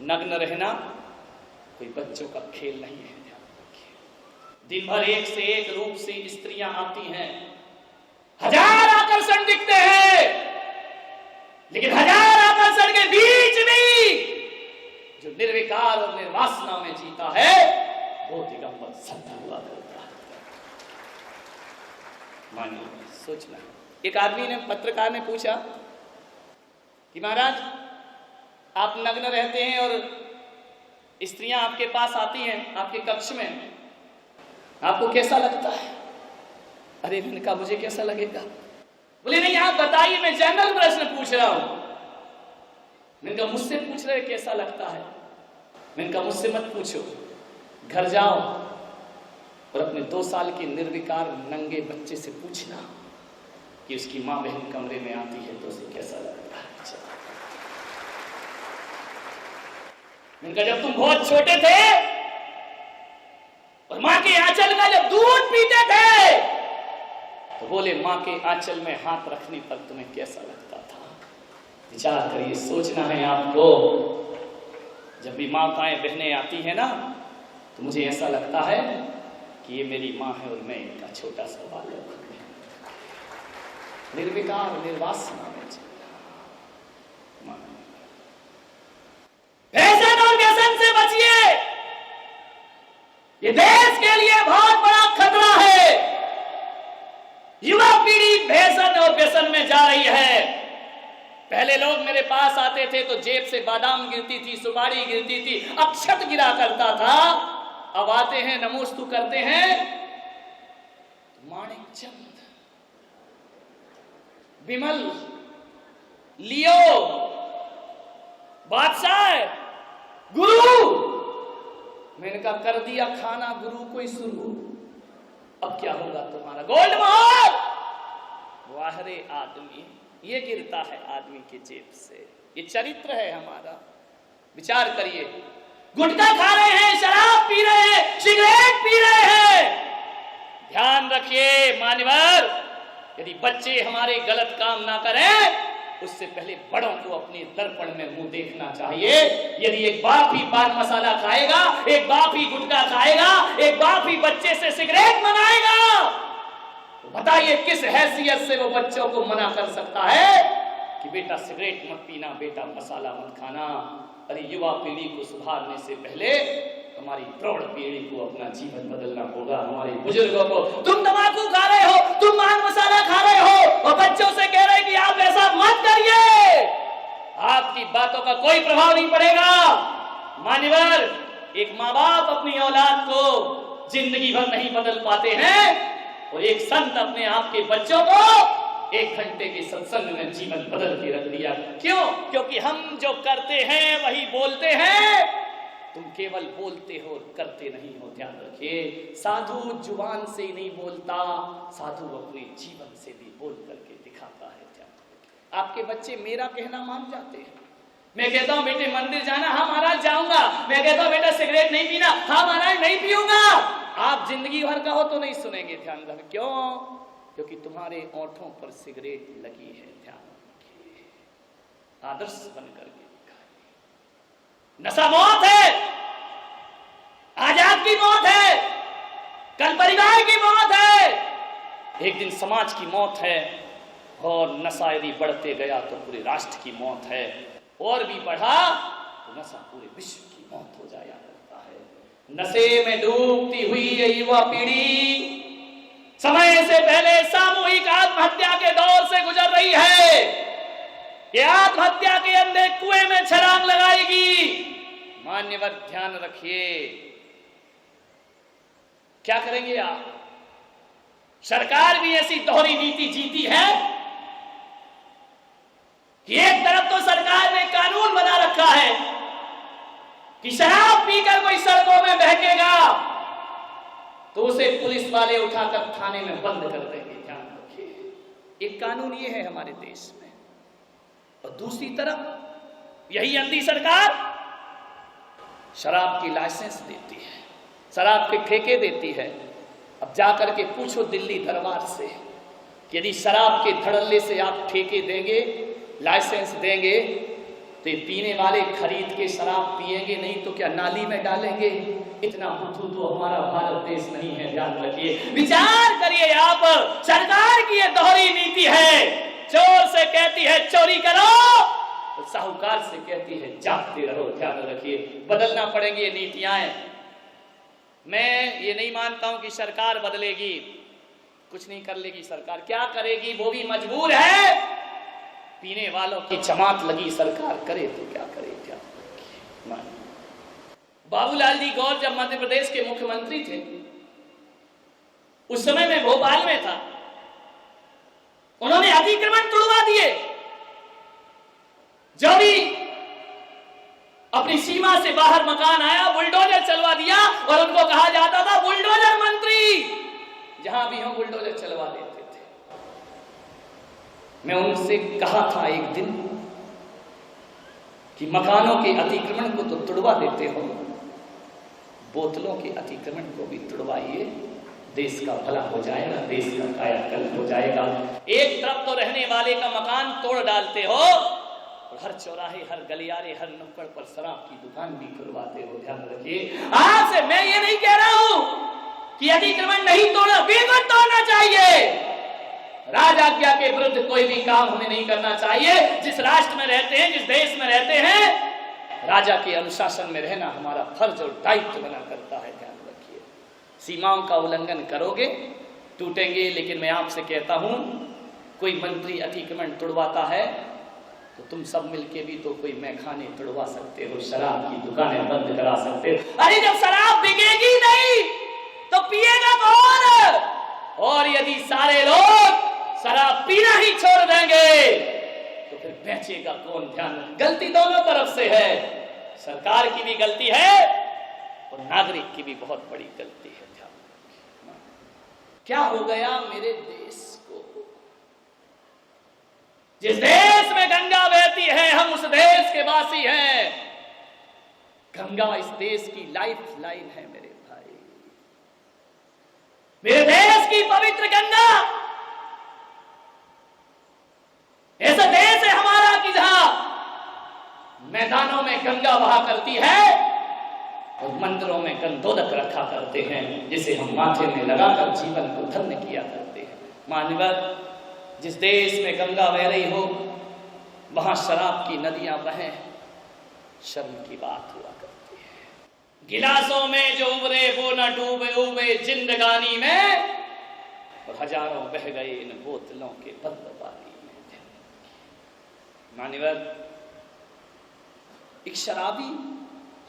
नग्न रहना कोई बच्चों का खेल नहीं है। दिन भर एक से एक रूप से स्त्रियां आती हैं, हजार आकर्षण दिखते हैं, लेकिन हजार आकर्षण के बीच भी जो निर्विकार और निर्वासना में जीता है वो दिगंबर सत्य हुआ करता है। मानिए, सोचना। एक आदमी ने, पत्रकार ने पूछा कि महाराज आप नग्न रहते हैं और स्त्रियां आपके पास आती हैं आपके कक्ष में, आपको कैसा लगता है? अरे मैंने कहा मुझे कैसा लगेगा? बोले नहीं आप बताइए, मैं जनरल प्रश्न पूछ रहा हूं। मैंने कहा मुझसे पूछ रहे कैसा लगता है? मैंने कहा मुझसे मत पूछो, घर जाओ और अपने 2 साल के निर्विकार नंगे बच्चे से पूछना कि उसकी माँ बहन कमरे में आती है तो उसे कैसा लगता है। मैंने कहा जब तुम बहुत छोटे थे और माँ के आंचल का जब दूध पीते थे तो बोले माँ के आंचल में हाथ रखने पर तुम्हें कैसा लगता था? विचार करिए, सोचना है आपको। जब भी माताएं बहनें आती है ना तो मुझे ऐसा लगता है कि ये मेरी माँ है और मैं इनका छोटा सा बालक हूं। निर्विकार निर्वासना में फैशन और व्यसन से बचिए, ये देश के लिए बहुत बड़ा खतरा है। युवा पीढ़ी फैशन और व्यसन में जा रही है। पहले लोग मेरे पास आते थे तो जेब से बादाम गिरती थी, सुपारी गिरती थी, अक्षत गिरा करता था। अब आते हैं, नमोस्तु करते हैं, माणिक चंद, विमल, लियो, बादशाह, गुरु। मैंने कहा कर दिया खाना गुरु को ही शुरू, अब क्या होगा तुम्हारा? गोल्ड मोहर। वाह रे आदमी, ये गिरता है आदमी के जेब से। ये चरित्र है हमारा। विचार करिए, गुटखा खा रहे हैं, शराब पी रहे हैं, सिगरेट पी रहे हैं। ध्यान रखिए मान्यवर, यदि बच्चे हमारे गलत काम ना करें उससे पहले बड़ों को अपने दर्पण में मुंह देखना चाहिए। यदि एक बाप ही पान मसाला खाएगा, एक बाप ही गुटखा खाएगा, एक बाप ही बच्चे से सिगरेट मंगाएगा, तो बताइए किस हैसियत से वो बच्चों को मना कर सकता है कि बेटा सिगरेट मत पीना, बेटा मसाला मत खाना। अरे युवा पीढ़ी को सुधारने से पहले हमारी प्रौढ़ पीढ़ी को अपना जीवन बदलना होगा। हमारे बुजुर्गों को, तुम तंबाकू खा रहे हो, तुम पान मसाला खा रहे हो और बच्चों से कह रहे हैं कि आप ऐसा मत करिए, आपकी बातों का कोई प्रभाव नहीं पड़ेगा। मान्यवर, एक माँ बाप अपनी औलाद को जिंदगी भर नहीं बदल पाते हैं और एक संत अपने आप के बच्चों को 1 घंटे के सत्संग में जीवन बदल के रख दिया। क्यों? क्योंकि हम जो करते हैं वही बोलते हैं। तुम केवल बोलते हो और करते नहीं हो। ध्यान रखिए, साधु जुबान से ही नहीं बोलता, साधु अपने जीवन से भी बोल करके दिखाता है। आपके बच्चे मेरा कहना मान जाते हैं। मैं कहता हूं बेटे मंदिर जाना, हाँ महाराज जाऊंगा। मैं कहता हूं बेटा सिगरेट नहीं पीना, हाँ महाराज नहीं पीऊंगा। आप जिंदगी भर का हो तो नहीं सुनेंगे। ध्यान रखें, क्यों? क्योंकि तुम्हारे ओंठों पर सिगरेट लगी है। ध्यान रखिए, आदर्श बनकर के दिखाइए। नशा मौत है, आजाद की मौत है, कल परिवार की मौत है, एक दिन समाज की मौत है। और नशा यदि बढ़ते गया तो पूरे राष्ट्र की मौत है, और भी बढ़ा तो नशा पूरे विश्व की मौत हो जाया करता है। नशे में डूबती हुई ये युवा पीढ़ी समय से पहले सामूहिक आत्महत्या के दौर से गुजर रही है। ये आत्महत्या के अंधे कुएं में छलांग लगाएगी। मान्यवर ध्यान रखिए, क्या करेंगे आप? सरकार भी ऐसी दोहरी नीति जीती है कि एक तरफ तो सरकार ने कानून बना रखा है कि शराब पीकर कोई सड़कों में बहकेगा तो उसे पुलिस वाले उठाकर थाने में बंद कर देंगे। ध्यान रखिए, एक कानून ये है हमारे देश में। और दूसरी तरफ यही अंधी सरकार शराब की लाइसेंस देती है, शराब के ठेके देती है। अब जाकर के पूछो दिल्ली दरबार से कि यदि शराब के धड़ल्ले से आप ठेके देंगे, लाइसेंस देंगे, तो तो पीने वाले खरीद के शराब पिएंगे नहीं तो क्या नाली में डालेंगे? इतना बुद्धू तो हमारा भारत देश नहीं है, ध्यान रखिए। विचार करिए आप, सरकार की ये दोहरी नीति है। चोर से कहती है चोरी करो, तो साहूकार से कहती है जागते रहो, ध्यान रखिए। बदलना पड़ेंगी ये नीतियां। मैं ये नहीं मानता हूं कि सरकार बदलेगी, कुछ नहीं कर लेगी सरकार। क्या करेगी? वो भी मजबूर है। पीने वालों की जमात लगी, सरकार करे तो क्या करे? क्या बाबूलाल जी गौर जब मध्य प्रदेश के मुख्यमंत्री थे, उस समय मैं भोपाल में था, उन्होंने अतिक्रमण तोड़वा दिए। जो भी अपनी सीमा से बाहर मकान आया बुलडोजर चलवा दिया, और उनको कहा जाता था बुलडोजर मंत्री। जहां भी हो बुलडोजर चलवा देते थे। मैं उनसे कहा था एक दिन कि मकानों के अतिक्रमण को तो तुड़वा देते हो, बोतलों के अतिक्रमण को भी तुड़वाइए, देश का भला हो जाएगा, देश का कायाकल्प हो जाएगा। एक तरफ तो रहने वाले का मकान तोड़ डालते हो, और हर चौराहे, हर गलियारे, हर नुक्कड़ पर शराब की दुकान भी खुलवाते हो, ध्यान रखिए। आज से मैं ये नहीं कह रहा हूं कि अतिक्रमण नहीं तोड़ना, बिल्कुल तोड़ना चाहिए। राजाज्ञा के विरुद्ध कोई भी काम हमें नहीं करना चाहिए। जिस राष्ट्र में रहते हैं, जिस देश में रहते हैं, राजा के अनुशासन में रहना हमारा फर्ज और दायित्व बना करता है, ध्यान रखिए। सीमाओं का उल्लंघन करोगे टूटेंगे। लेकिन मैं आपसे कहता हूं, कोई मंत्री अतिक्रमण तोड़वाता है तो तुम सब मिलके भी तो कोई मैखाने तोड़वा सकते हो, शराब की दुकानें बंद करा सकते हो। अरे जब शराब बिकेगी नहीं तो पिएगा कौन? और यदि सारे लोग शराब पीना ही छोड़ देंगे तो फिर बेचेगा कौन? ध्यान, गलती दोनों तरफ से है। सरकार की भी गलती है और नागरिक की भी बहुत बड़ी गलती है। ध्यान, क्या हो गया मेरे देश को? जिस देश में गंगा बहती है, हम उस देश के वासी हैं। गंगा इस देश की लाइफ लाइन है मेरे भाई। मेरे देश की पवित्र गंगा, ऐसा देश है हमारा कि जहां मैदानों में गंगा बहा करती है और मंदिरों में गंधोदक रखा करते हैं, जिसे हम माथे में लगाकर जीवन को धन्य किया करते हैं। मानवर, जिस देश में गंगा बह रही हो वहां शराब की नदियां बहें, शर्म की बात हुआ करती है। गिलासों में जो उबरे वो न डूबे उबे जिंदगानी में, और हजारों बह गए इन बोतलों के बंद पानी में। मान्यवर, एक शराबी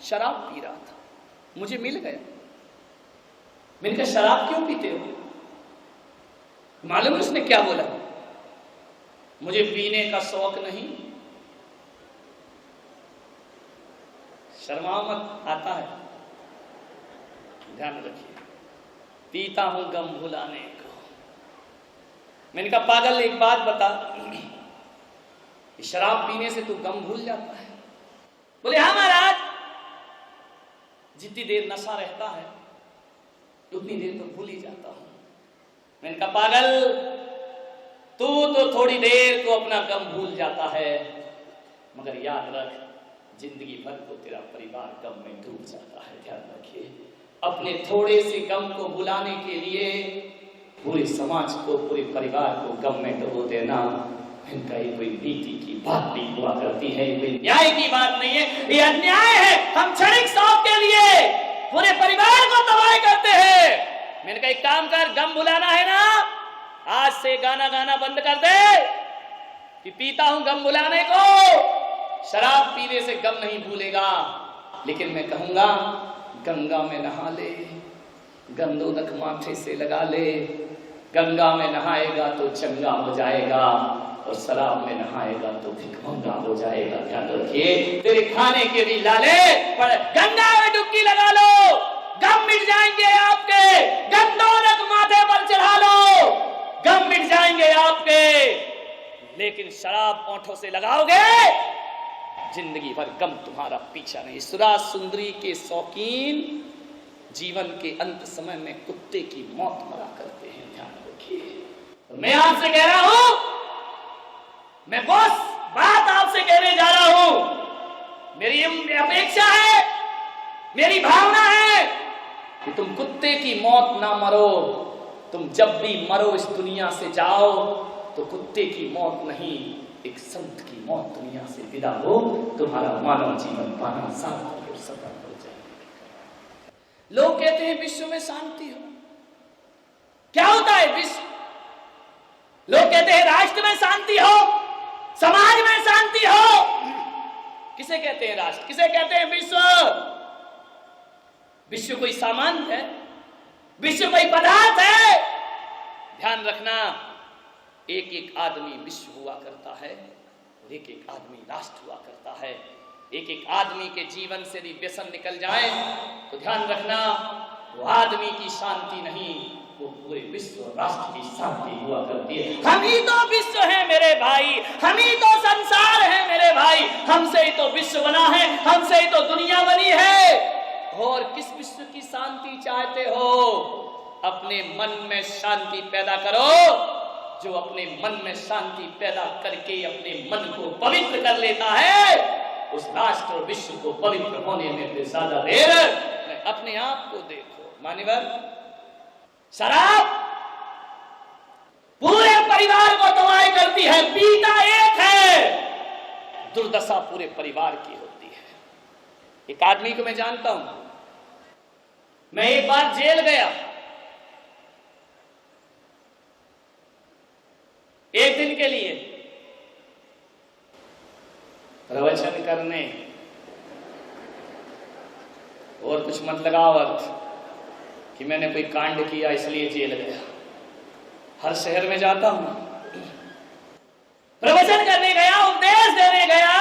शराब पी रहा था, मुझे मिल गया। मैंने कहा शराब क्यों पीते हो? मालूम है उसने क्या बोला? मुझे पीने का शौक नहीं। शर्माओ मत, आता है, ध्यान रखिए। पीता हूं गम भुलाने को। मैंने कहा पागल, एक बात बता, शराब पीने से तू गम भूल जाता है? बोले हाँ महाराज, जितनी देर नशा रहता है उतनी देर तो भूल ही जाता हूं। मैंने कहा पागल, तू तो थोड़ी देर को अपना गम भूल जाता है, मगर याद रख, जिंदगी भर को तेरा परिवार गम में डूब जाता है। ध्यान रखिए, अपने थोड़े से गम को भुलाने के लिए पूरे समाज को, पूरे परिवार को गम में डुबो देना, इनका ये कोई नीति की बात नहीं हुआ करती है, ये कोई न्याय की बात नहीं है, ये अन्याय है। हम क्षणिक शौक के लिए पूरे परिवार को तबाह करते हैं। मैंने कहा एक काम कर, गम भुलाना है ना, आज से गाना गाना बंद कर दे कि पीता हूं गम भुलाने को। शराब पीने से गम नहीं भूलेगा, लेकिन मैं कहूंगा गंगा में नहा ले, गंधोदक माथे से लगा ले। गंगा में नहाएगा तो चंगा हो जाएगा, और शराब में नहाएगा तो भिखमंगा हो जाएगा। ध्यान रखिए, तेरे खाने के भी लाले, पर गंगा में डुबकी लगा लो, गम मिट जाएंगे आपके। गंधोदक माथे पर चढ़ा लो, गम मिट जाएंगे आपके। लेकिन शराब ओंठों से लगाओगे, जिंदगी भर गम तुम्हारा पीछा नहीं। सुरा सुंदरी के शौकीन जीवन के अंत समय में कुत्ते की मौत मरा करते हैं। ध्यान रखिए, मैं आपसे कह रहा हूं, मैं बस बात आपसे कहने जा रहा हूं मेरी अपेक्षा है, मेरी भावना है कि तुम कुत्ते की मौत ना मरो। तुम जब भी मरो इस दुनिया से जाओ तो कुत्ते की मौत नहीं, एक संत की मौत दुनिया से विदा हो, तुम्हारा मानव जीवन पाना सार्थक और सफल हो जाए। लोग कहते हैं विश्व में शांति हो। क्या होता है विश्व? लोग कहते हैं राष्ट्र में शांति हो, समाज में शांति हो। किसे कहते हैं राष्ट्र, किसे कहते हैं विश्व? विश्व कोई सामान है, विश्व कोई पदार्थ है? ध्यान रखना, एक एक आदमी विश्व हुआ करता है और एक एक आदमी राष्ट्र हुआ करता है। एक एक आदमी के जीवन से यदि व्यसन निकल जाए तो ध्यान रखना, वो आदमी की शांति नहीं, वो पूरे विश्व और राष्ट्र की शांति हुआ करती है। हम ही तो विश्व है मेरे भाई, हम ही तो संसार है मेरे भाई, हमसे ही तो विश्व बना है, हमसे ही तो दुनिया बनी है। और किस विश्व की शांति चाहते हो? अपने मन में शांति पैदा करो। जो अपने मन में शांति पैदा करके अपने मन को पवित्र कर लेता है, उस राष्ट्र और विश्व को पवित्र होने में ज्यादा देर। अपने आप को देखो मान्यवर, शराब पूरे परिवार को तबाह करती है, पीता एक है, दुर्दशा पूरे परिवार की होती है। एक आदमी को मैं जानता हूं, मैं एक बार जेल गया, एक दिन के लिए प्रवचन करने, और कुछ मत लगाओ अर्थ कि मैंने कोई कांड किया इसलिए जेल गया। हर शहर में जाता हूं, प्रवचन करने गया, उपदेश देने गया।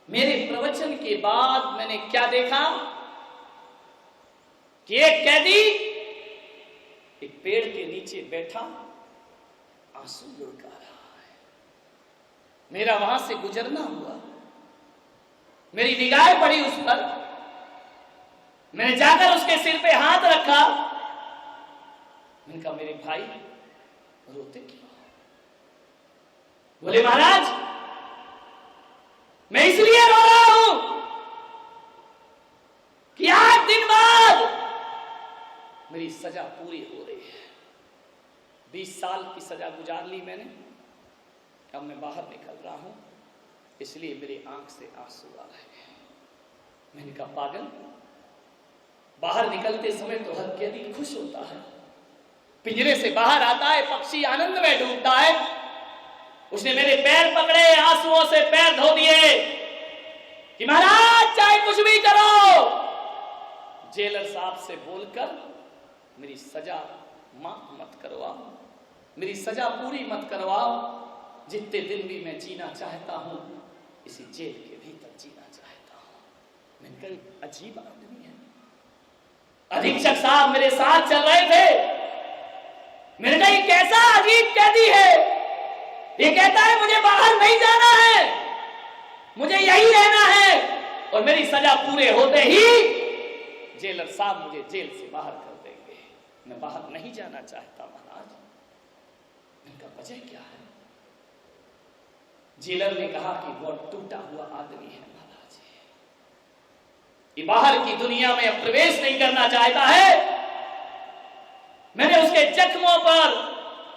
मेरे प्रवचन के बाद मैंने क्या देखा कि एक कैदी एक पेड़ के नीचे बैठा आंसू लुढ़का रहा है। मेरा वहां से गुजरना हुआ, मेरी निगाहें पड़ी उस पर, मैंने जाकर उसके सिर पे हाथ रखा। मैंने कहा मेरे भाई रोते क्यों? बोले महाराज मैं इसलिए रो रहा हूं कि 8 दिन बाद मेरी सजा पूरी हो रही है। 20 साल की सजा गुजार ली मैंने, अब मैं बाहर निकल रहा हूं, इसलिए मेरी आंख से आंसू आ रहे हैं। मैंने कहा पागल, बाहर निकलते समय तो हर कैदी खुश होता है, पिंजरे से बाहर आता है, पक्षी आनंद में डूबता है। उसने मेरे पैर पकड़े, आंसुओं से पैर धो दिए कि महाराज चाहे कुछ भी करो, जेलर साहब से बोलकर मेरी सजा माफ मत करवाओ, मेरी सजा पूरी मत करवाओ। जितने दिन भी मैं जीना चाहता हूं इसी जेल के भीतर जीना चाहता हूं। मैंने कहा अजीब आदमी है। अधीक्षक साहब मेरे साथ चल रहे थे, मैंने कहा ये कैसा अजीब कैदी है, ये कहता है मुझे बाहर नहीं जाना है, मुझे यही रहना है, और मेरी सजा पूरे होते ही जेलर साहब मुझे जेल से बाहर कर देंगे। मैं बाहर नहीं जाना चाहता महाराज। मैंने कहा वजह क्या है? जेलर ने कहा कि वो टूटा हुआ आदमी है महाराज, ये बाहर की दुनिया में प्रवेश नहीं करना चाहता है। मैंने उसके जख्मों पर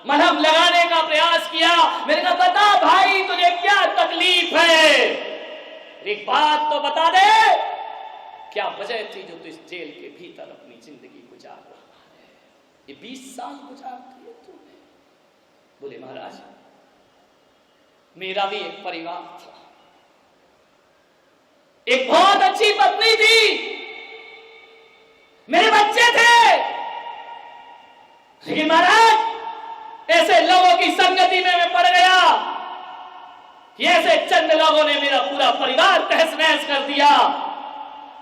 मलहम लगाने का प्रयास किया। मैंने कहा बता भाई तुझे क्या तकलीफ है, एक बात तो बता दे, क्या वजह थी जो तू इस जेल के भीतर अपनी जिंदगी गुजार रहा है? ये 20 साल गुजार दिए तूने। बोले महाराज मेरा भी एक परिवार था, एक बहुत अच्छी पत्नी थी, मेरे बच्चे थे, लेकिन महाराज ऐसे लोगों की संगति में मैं पड़ गया कि ऐसे चंद लोगों ने मेरा पूरा परिवार तहस नहस कर दिया।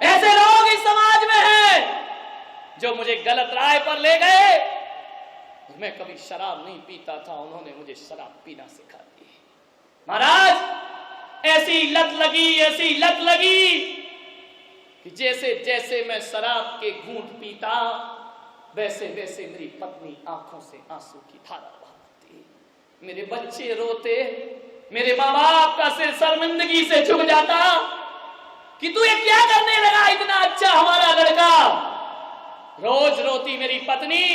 ऐसे लोग इस समाज में हैं जो मुझे गलत राह पर ले गए। मैं कभी शराब नहीं पीता था, उन्होंने मुझे शराब पीना सिखा दी। महाराज ऐसी लत लगी, ऐसी लत लगी कि जैसे जैसे मैं शराब के घूंट पीता वैसे वैसे मेरी पत्नी आंखों से आंसू की धारा बहाती, मेरे बच्चे रोते मेरे माँ बाप का सिर शर्मिंदगी से झुक जाता कि तू ये क्या करने लगा, इतना अच्छा हमारा लड़का। रोज रोती मेरी पत्नी,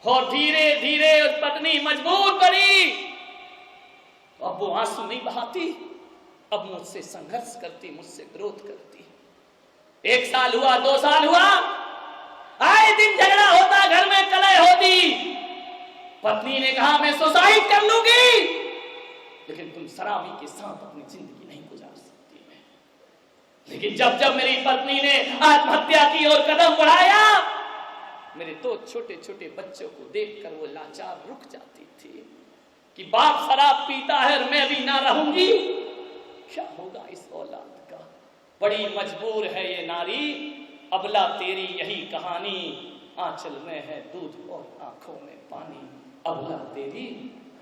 और धीरे धीरे उस पत्नी मजबूर पड़ी। अब वो आंसू नहीं बहाती, अब मुझसे संघर्ष करती, मुझसे विरोध करती। 1 साल हुआ, 2 साल हुआ, आए दिन झगड़ा होता, घर में कलह होती। पत्नी ने कहा मैं सुसाइड कर लूंगी, लेकिन तुम शराबी के साथ अपनी जिंदगी नहीं गुजार सकती है। लेकिन जब जब मेरी पत्नी ने आत्महत्या की और कदम बढ़ाया, मेरे 2 छोटे छोटे बच्चों को देखकर वो लाचार रुक जाती थी कि बाप शराब पीता है और मैं भी ना रहूंगी, क्या होगा इस औलाद का। बड़ी मजबूर है ये नारी, अबला तेरी यही कहानी, आंचल में है दूध और आंखों में पानी, अबला तेरी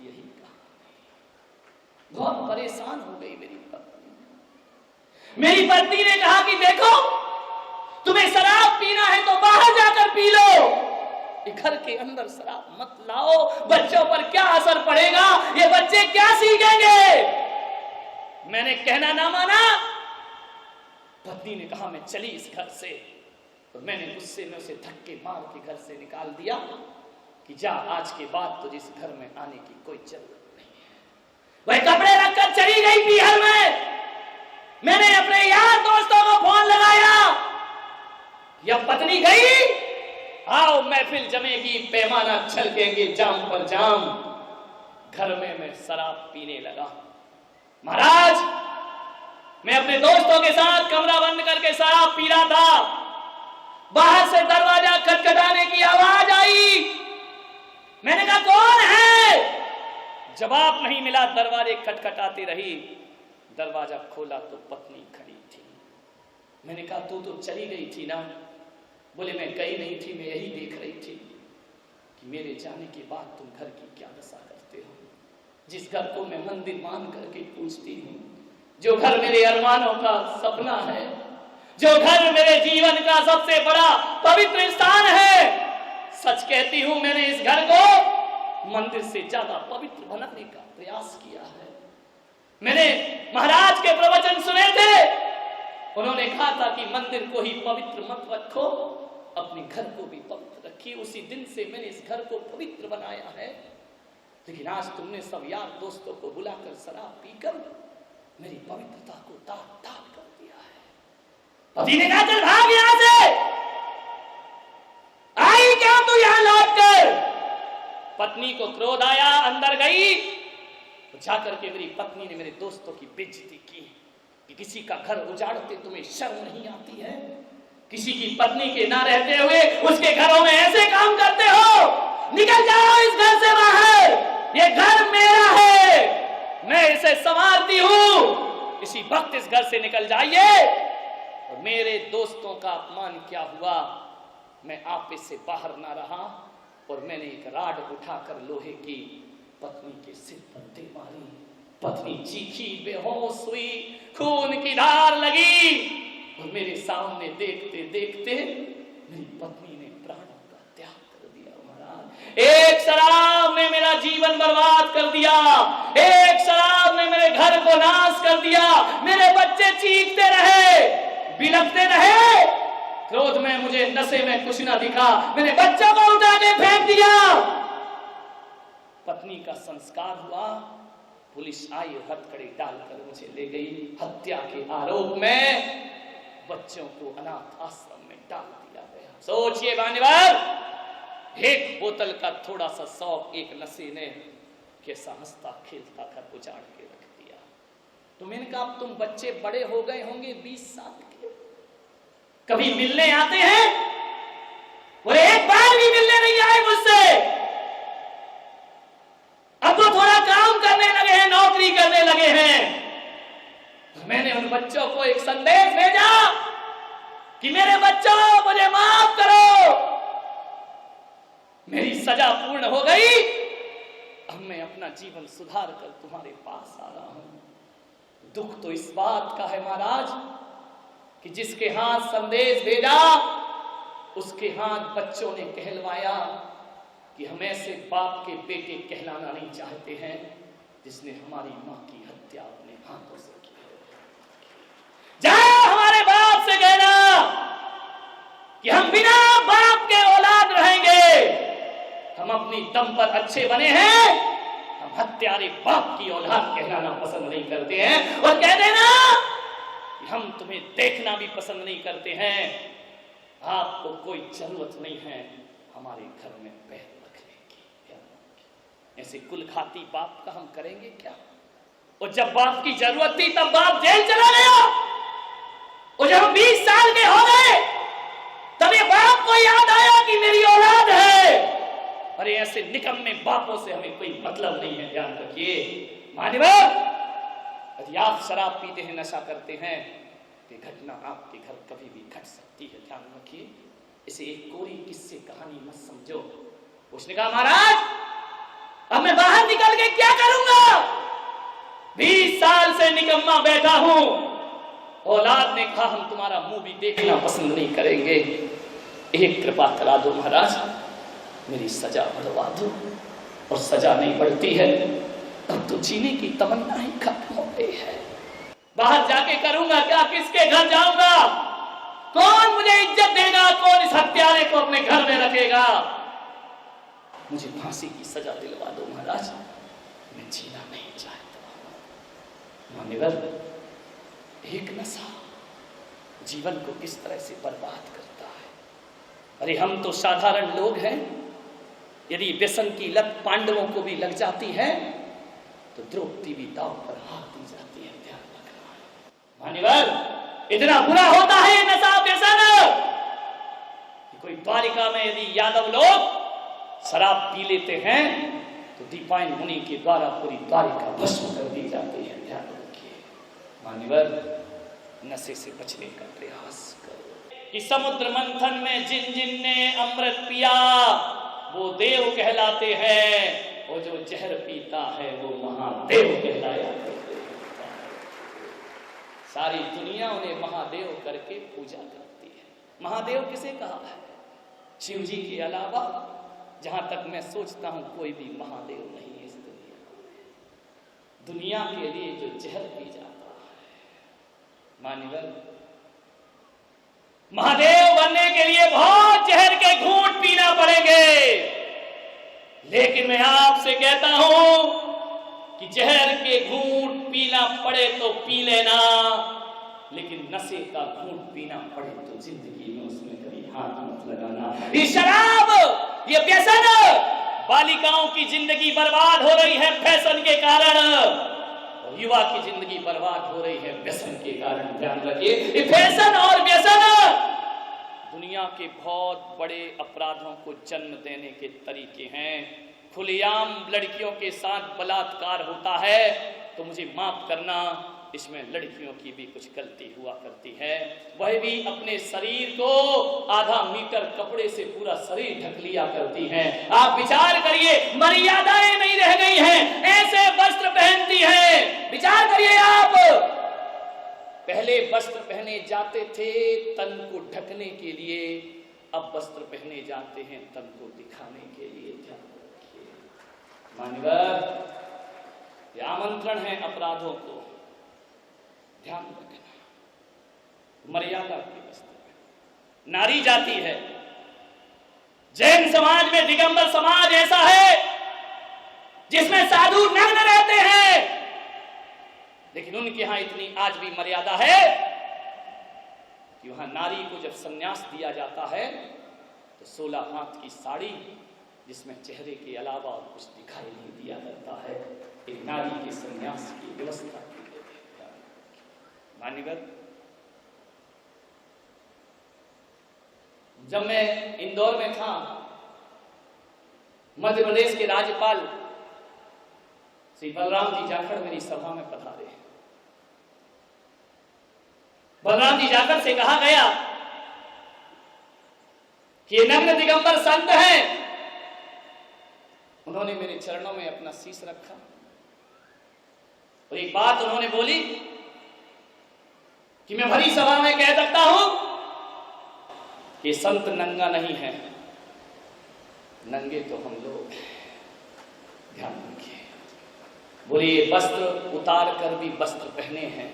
यही कहानी। बहुत परेशान हो गई मेरी पत्नी। मेरी पत्नी ने कहा कि देखो, तुम्हें शराब पीना है तो बाहर जाकर पी लो, घर के अंदर शराब मत लाओ, बच्चों पर क्या असर पड़ेगा, ये बच्चे क्या सीखेंगे। मैंने कहना ना माना। पत्नी ने कहा मैं चली इस घर से, तो मैंने गुस्से में उसे धक्के मार के घर से निकाल दिया कि जा, आज के बाद तुझे इस घर में आने की कोई जरूरत नहीं है। वह कपड़े रखकर चली गई पीहर में। मैंने अपने यार दोस्तों को फोन लगाया, यह पत्नी गई, आओ महफिल जमेगी, पैमाना छलकेंगे जाम पर जाम। घर में मैं शराब पीने लगा। महाराज, मैं अपने दोस्तों के साथ कमरा बंद करके शराब पी रहा था। बाहर से दरवाजा खटखटाने की आवाज आई। मैंने कहा कौन है? जवाब नहीं मिला, दरवाजे खटखटाती रही। दरवाजा खोला तो पत्नी खड़ी थी। मैंने कहा तू तो चली गई थी ना? बोले मैं गई नहीं थी, मैं यही देख रही थी कि मेरे जाने के बाद तुम घर की क्या दशा करते हो। जिस घर को मैं मंदिर मान करके पूजती हूँ, जो घर मेरे अरमानों का सपना है, जो घर मेरे जीवन का सबसे बड़ा पवित्र स्थान है, सच कहती हूं मैंने इस घर को मंदिर से ज्यादा पवित्र बनाने का प्रयास किया है। मैंने महाराज के प्रवचन सुने थे, उन्होंने कहा था कि मंदिर को ही पवित्र मत रखो, अपने घर को भी पवित्र रखिए। उसी दिन से मैंने इस घर को पवित्र बनाया है। लेकिन आज तुमने सब यार दोस्तों को बुलाकर शराब पीकर मेरी पवित्रता को दाग कर दिया है। पति ने कहा चल भाग यहां से, आई क्या तू यहां लौट कर। पत्नी को क्रोध आया, अंदर गई, तो जाकर के मेरी पत्नी ने मेरे दोस्तों की बेइज्जती की कि किसी का घर उजाड़ते तुम्हें शर्म नहीं आती है? किसी की पत्नी के ना रहते हुए उसके घरों में ऐसे काम करते हो? निकल जाओ इस घर से बाहर, ये घर मेरा है, मैं इसे संवारती हूं, इसी वक्त इस घर से निकल जाइए। और मेरे दोस्तों का अपमान क्या हुआ, मैं ऑफिस से बाहर ना रहा और मैंने एक राड उठाकर लोहे की पत्नी के सिर पर दे मारी। पत्नी चीखी, बेहोश हुई, खून की धार लगी और मेरे सामने देखते देखते मेरी पत्नी ने प्राणों का त्याग कर दिया। महाराज, एक शराब ने मेरा जीवन बर्बाद कर दिया, एक शराब ने मेरे घर को नाश कर दिया। मेरे बच्चे चीखते रहे, बिलखते रहे, क्रोध में मुझे नशे में कुछ ना दिखा, मैंने बच्चों को उठा के फेंक दिया। पत्नी का संस्कार हुआ, पुलिस आई, हथकड़ी डालकर मुझे ले गई। हत्या के आरोप में बच्चों को अनाथ आश्रम में डाल दिया गया। सोचिए मान्यवर, एक बोतल का थोड़ा सा शौक एक नशे ने कैसा हंसता खेलता घर उजाड़ के रख दिया। तो मैंने कहा अब तुम बच्चे बड़े हो गए होंगे, 20 साल के, कभी मिलने आते हैं? और एक बार भी मिलने नहीं आए मुझसे। अब तो थोड़ा काम करने लगे हैं, नौकरी करने लगे हैं। मैंने उन बच्चों को एक संदेश भेजा कि मेरे बच्चों मुझे माफ करो, मेरी सजा पूर्ण हो गई, अब मैं अपना जीवन सुधार कर तुम्हारे पास आ रहा हूं। दुख तो इस बात का है महाराज कि जिसके हाथ संदेश भेजा उसके हाथ बच्चों ने कहलवाया कि हम ऐसे बाप के बेटे कहलाना नहीं चाहते हैं, जिसने हमारी माँ की हत्या अपने हाथों से की है। जा हमारे बाप से कहना कि हम बिना बाप के औलाद रहेंगे, हम अपनी दम पर अच्छे बने हैं, हम हत्यारे बाप की औलाद कहलाना पसंद नहीं करते हैं। और कह देना कि हम तुम्हें देखना भी पसंद नहीं करते हैं, आपको कोई जरूरत नहीं है हमारे घर में पैर रखने की। ऐसे कुल खाती बाप का हम करेंगे क्या? और जब बाप की जरूरत थी तब बाप जेल चला गया, और जब हम 20 साल के हो गए तब ये बाप को याद आया कि मेरी औलाद है। अरे ऐसे निकम्मे बापों से हमें कोई मतलब नहीं है, ध्यान रखिए। मान्यवर, यदि आप शराब पीते हैं, नशा करते हैं, ये घटना आपके घर कभी भी घट सकती है, ध्यान रखिए। इसे एक कोरी किस्से कहानी मत समझो। उसने कहा महाराज अब मैं बाहर निकल के क्या करूंगा, 20 साल से निकम्मा बैठा हूं। औलाद ने कहा हम तुम्हारा मुंह भी देखना पसंद नहीं करेंगे, एक कृपा करा दो महाराज, मेरी सजा बढ़वा दो। और सजा नहीं बढ़ती है, अब तो जीने की तमन्ना ही खत्म हो गई है। बाहर जाके करूंगा क्या, किसके घर जाऊंगा, कौन मुझे इज्जत देगा, कौन इस हत्यारे को अपने घर में रखेगा। मुझे फांसी की सजा दिलवा दो महाराज, मैं जीना नहीं चाहता। मान्यवर, एक नशा जीवन को किस तरह से बर्बाद करता है। अरे हम तो साधारण लोग हैं, यदि व्यसन की लत पांडवों को भी लग जाती है तो द्रौपदी भी दांव पर हाथ दी जाती है, ध्यान रखना। मान्यवर, इतना बुरा होता है नशा व्यसन कि कोई द्वारिका में यदि यादव लोग शराब पी लेते हैं तो दीपायन मुनि के द्वारा पूरी द्वारिका भस्म कर दी जाती है, ध्यान रखिए। मान्यवर, नशे से बचने का प्रयास करो। कि समुद्र मंथन में जिन जिन ने अमृत पिया वो देव कहलाते हैं, और जो जहर पीता है वो महादेव कहलाया करते हैं। सारी दुनिया उन्हें महादेव करके पूजा करती है। महादेव किसे कहा है? शिव जी के अलावा जहां तक मैं सोचता हूं कोई भी महादेव नहीं है इस दुनिया में। दुनिया के लिए जो जहर पी जाता है। मान्यवर, महादेव बनने के लिए बहुत जहर के घूंट पीना पड़ेंगे, लेकिन मैं आपसे कहता हूं कि जहर के घूंट पीना पड़े तो पी लेना, लेकिन नशे का घूंट पीना पड़े तो जिंदगी में उसमें कभी हाथ मत लगाना। ये शराब, ये व्यसन, बालिकाओं की जिंदगी बर्बाद हो रही है फैशन के कारण, और युवा की जिंदगी बर्बाद हो रही है व्यसन के कारण, ध्यान रखिए। ये फैशन और व्यसन दुनिया के बहुत बड़े अपराधों को जन्म देने के तरीके हैं। खुलेआम लड़कियों के साथ बलात्कार होता है तो मुझे माफ करना, इसमें लड़कियों की भी कुछ गलती हुआ करती है। वह भी अपने शरीर को आधा मीटर कपड़े से पूरा शरीर ढक लिया करती हैं। आप विचार करिए, मर्यादाएं नहीं रह गई हैं, ऐसे वस्त्र पहनती हैं। विचार करिए आप, पहले वस्त्र पहने जाते थे तन को ढकने के लिए, अब वस्त्र पहने जाते हैं तन को दिखाने के लिए, ध्यान रखिए। मान्यवर, यह आमंत्रण है अपराधों को, ध्यान रखना। मर्यादा की वस्त्र नारी जाती है। जैन समाज में दिगंबर समाज ऐसा है जिसमें साधु नग्न रहते हैं, लेकिन उनके यहां इतनी आज भी मर्यादा है कि वहां नारी को जब संन्यास दिया जाता है तो 16 हाथ की साड़ी जिसमें चेहरे के अलावा और कुछ दिखाई नहीं दिया जाता है, एक नारी के संन्यास की व्यवस्था की गई है। मान्यवर, जब मैं इंदौर में था, मध्य प्रदेश के राज्यपाल श्री बलराम जी जाखड़ मेरी सभा में पधारे। बलराम जी जाखड़ से कहा गया कि ये नग्न दिगंबर संत हैं। उन्होंने मेरे चरणों में अपना शीश रखा और एक बात उन्होंने बोली कि मैं भरी सभा में कह सकता हूं कि संत नंगा नहीं है, नंगे तो हम लोग। ध्यान रखिए। बोले ये वस्त्र उतार कर भी वस्त्र पहने हैं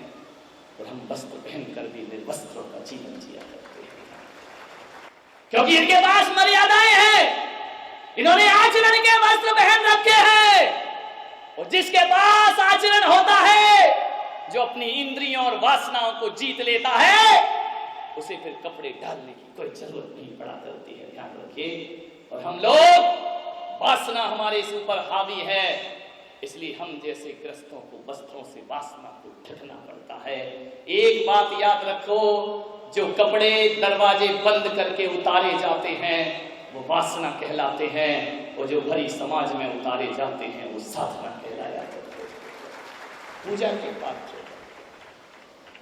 और हम वस्त्र पहन कर भी निर्वस्त्रों का जीवन जिया करते हैं, क्योंकि इनके पास मर्यादाएं हैं। इन्होंने आचरण के वस्त्र पहन रखे हैं, और जिसके पास आचरण होता है, जो अपनी इंद्रियों और वासनाओं को जीत लेता है, उसे फिर कपड़े डालने की कोई जरूरत नहीं पड़ा करती है। ध्यान रखिए। और हम लोग, वासना हमारे इस ऊपर हावी है, इसलिए हम जैसे ग्रस्तों को वस्त्रों से वासना को ढकना पड़ता है। एक बात याद रखो, जो कपड़े दरवाजे बंद करके उतारे जाते हैं वो वासना कहलाते हैं, और जो भरी समाज में उतारे जाते हैं वो साधना कहलाया करते हैं। पूजा के पात्र